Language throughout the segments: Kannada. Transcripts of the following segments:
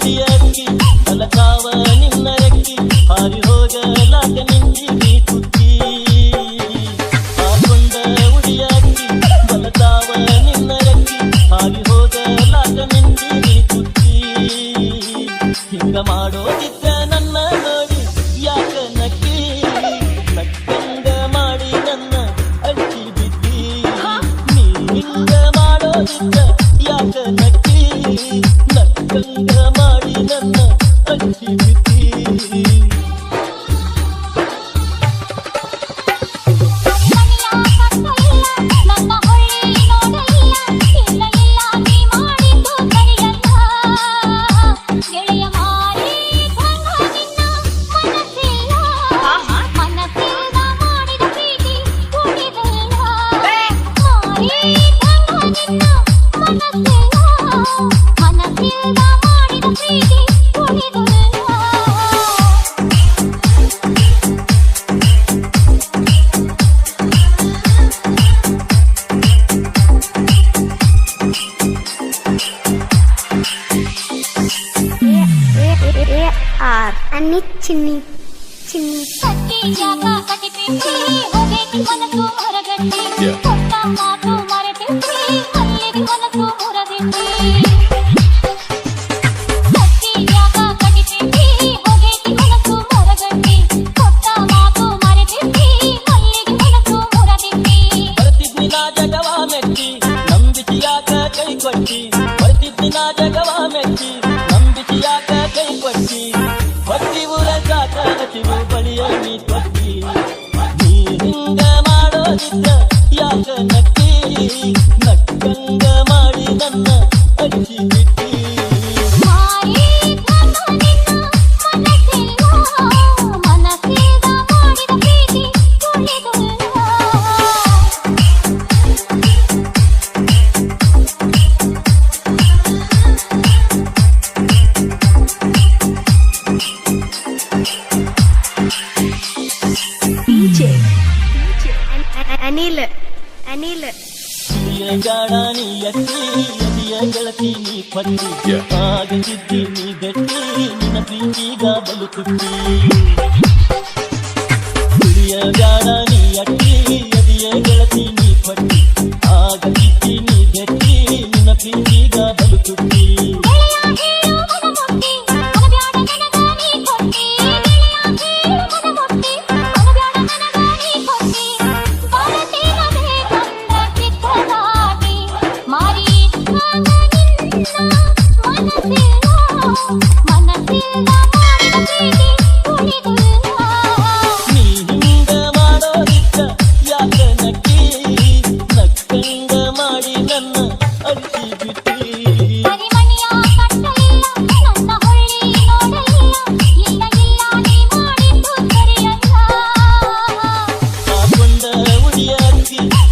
ಉಡಿಯಕ್ಕಿ ಬಲಕಾವ ನಿನ್ನ ರೆಕ್ಕಿ ಹಾರಿ ಹೋಗಲಾಗ ನಿಂತಿರಿ ಕುಕ್ಕಿ ಹಾಕೊಂಡ ಉಡಿಯಕ್ಕಿ ಬಲಕಾವ ನಿನ್ನ ರೆಕ್ಕಿ ಹಾರಿ ಹೋಗಲಾಗ ನಿಂತಿರಿ ಕುಕ್ಕಿ ಹಿಂಗ ಮಾಡೋದಿದ್ದ ನನ್ನ ನೋಡಿ ಯಾಕ ನಕ್ಕಿ ನಕ್ಕಂಗ ಮಾಡಿ ನನ್ನ ಅಡ್ಡಿ ಬಿದ್ದಿ ನೀ ಹಿಂಗ ಮಾಡೋದಿದ್ದ ಯಾಕ ನಕ್ಕಿ ನಕ್ಕಂಗ ಮಾಡಿ ನನ್ನ ಅಡ್ಡಿ ಬಿದ್ದಿ అన్ని చిన్ని చిన్ని కొత్త మాట మరపెట్టి మళ్ళీ మనసు మురదిట్టి ಬರ್ತಿದ್ನಿ ನಾ ಜಗವ ಮೆಚ್ಚಿ ನಂಬಿಸಿಯಾಕ ಕೈ ಕೊಟ್ಟಿ ಬರ್ತಿದ್ನಿ ನಾ ಜಗವ ಮೆಚ್ಚಿ ನಂಬಿಸಿಯಾಕ ಕೈ ಕೊಟ್ಟಿ ಬಟ್ಟಿ ಊರ ಸಾಕ ಹಸಿವು ಬಳಿಯ ನೀ ಕೊಟ್ಟಿ ನೀ ಹಿಂಗ ಮಾಡೋದಿದ್ದ ಯಾಕ ನಕ್ಕಿ ನಕ್ಕಂಗ ಮಾಡಿ ನನ್ನ ಅಡಿಸಿ ಬಿಟ್ಟಿ ಅನಿಲ್ ಅನಿಲ್ ಜಾಡ ನೀ ಎತ್ತಿ ಎದಿಯ ಗೆಳತಿ ನೀ ಪಟ್ಟಿ ಆಗದಿದ್ದಿ ನೀ ಗಟ್ಟಿ ನಿನ್ನ ಪ್ರೀತಿಗ ಬಲು ತುಟ್ಟಿ ಹುಲಿಯ ಜಾಡ ನೀ ಅಟ್ಟಿ ಎದಿಯ ಗೆಳತಿ ನೀ ಪಟ್ಟಿ ಆಗದಿದ್ದಿ ನೀ ಗಟ್ಟಿ ನಿನ್ನ ಪ್ರೀತಿಗ ಬಲು ತುಟ್ಟಿ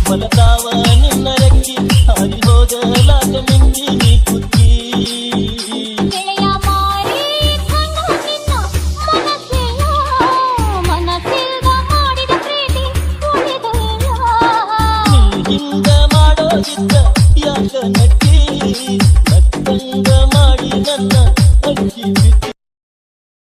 ಬಲಕಾವ ನಿನ್ನ ರೆಕ್ಕಿ ಹಾರಿ ಹೋಗಲಾಗ ನಿಂತಿನಿ ಕುಕ್ಕಿ ನೀ ಹಿಂಗ ಮಾಡೋದಿದ್ದ ಯಾಕ ನಕ್ಕಿ ನಕ್ಕಂಗ ಮಾಡಿ ನನ್ನ ಅಡ್ಡಿ ಬಿಟ್ಟಿ